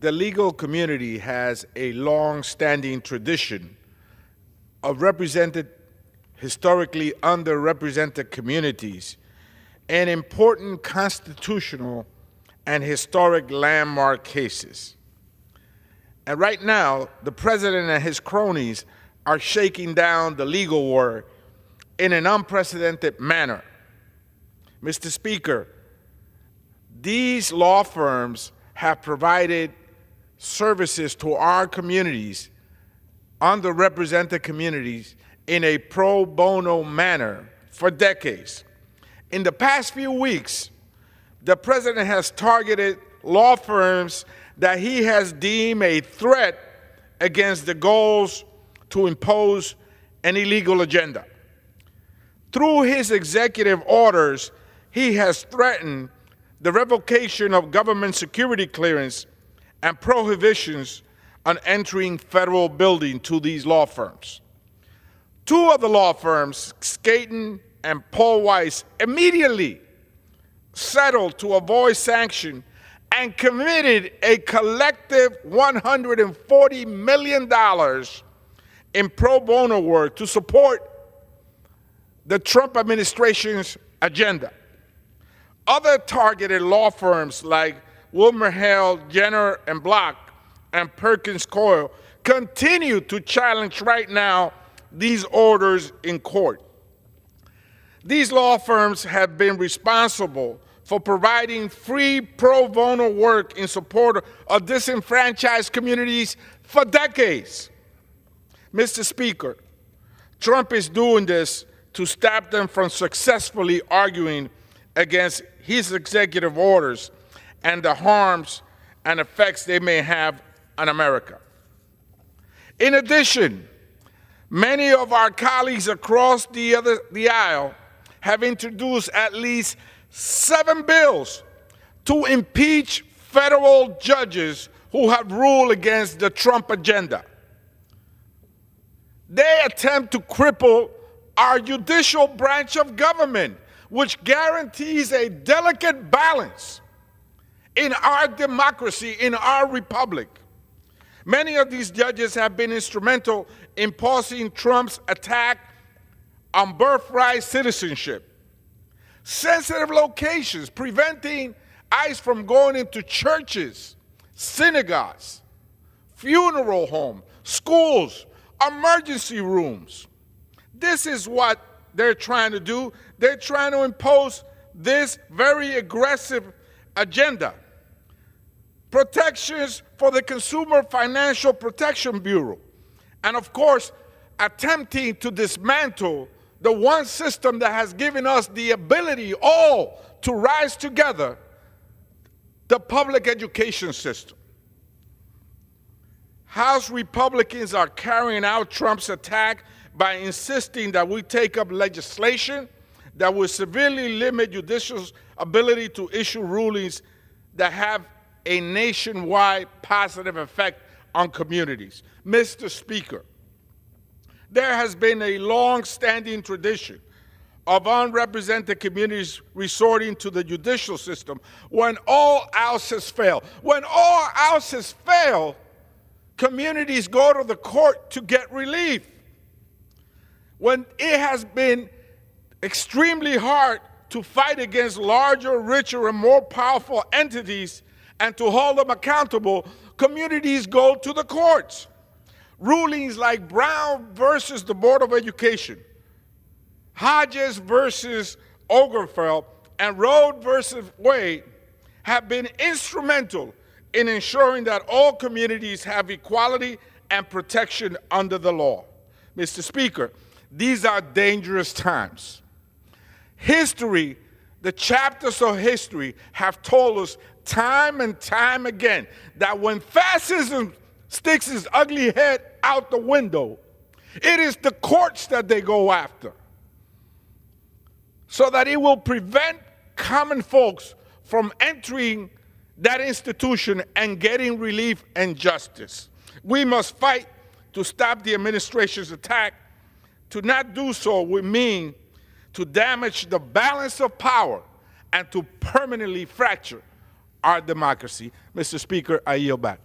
the legal community has a long-standing tradition of represented, historically underrepresented communities in important constitutional and historic landmark cases. And right now, the president and his cronies are shaking down the legal war in an unprecedented manner. Mr. Speaker, these law firms have provided services to our communities, underrepresented communities, in a pro bono manner for decades. In the past few weeks, the president has targeted law firms that he has deemed a threat against the goals to impose an illegal agenda. Through his executive orders, he has threatened the revocation of government security clearance and prohibitions on entering federal buildings to these law firms. Two of the law firms, Skadden and Paul Weiss, immediately settled to avoid sanction and committed a collective $140 million in pro bono work to support the Trump administration's agenda. Other targeted law firms like WilmerHale, Jenner and Block, and Perkins Coie continue to challenge right now these orders in court. These law firms have been responsible for providing free pro bono work in support of disenfranchised communities for decades. Mr. Speaker, Trump is doing this to stop them from successfully arguing against his executive orders and the harms and effects they may have on America. In addition, many of our colleagues across the aisle have introduced at least 7 bills to impeach federal judges who have ruled against the Trump agenda. They attempt to cripple our judicial branch of government, which guarantees a delicate balance in our democracy, in our republic. Many of these judges have been instrumental in pausing Trump's attack on birthright citizenship, sensitive locations, preventing ICE from going into churches, synagogues, funeral homes, schools, emergency rooms. This is what they're trying to do. They're trying to impose this very aggressive agenda. Protections for the Consumer Financial Protection Bureau, and of course, attempting to dismantle the one system that has given us the ability all to rise together, the public education system. House Republicans are carrying out Trump's attack by insisting that we take up legislation that will severely limit judicial's ability to issue rulings that have a nationwide positive effect on communities. Mr. Speaker, there has been a long-standing tradition of unrepresented communities resorting to the judicial system when all else has failed. When all else has failed, communities go to the court to get relief. When it has been extremely hard to fight against larger, richer, and more powerful entities and to hold them accountable, communities go to the courts. Rulings like Brown versus the Board of Education, Hodges versus Obergefell, and Roe versus Wade have been instrumental in ensuring that all communities have equality and protection under the law. Mr. Speaker, these are dangerous times. History, the chapters of history have told us time and time again that when fascism sticks its ugly head out the window, it is the courts that they go after, so that it will prevent common folks from entering that institution and getting relief and justice. We must fight to stop the administration's attack. To not do so would mean to damage the balance of power and to permanently fracture our democracy. Mr. Speaker, I yield back.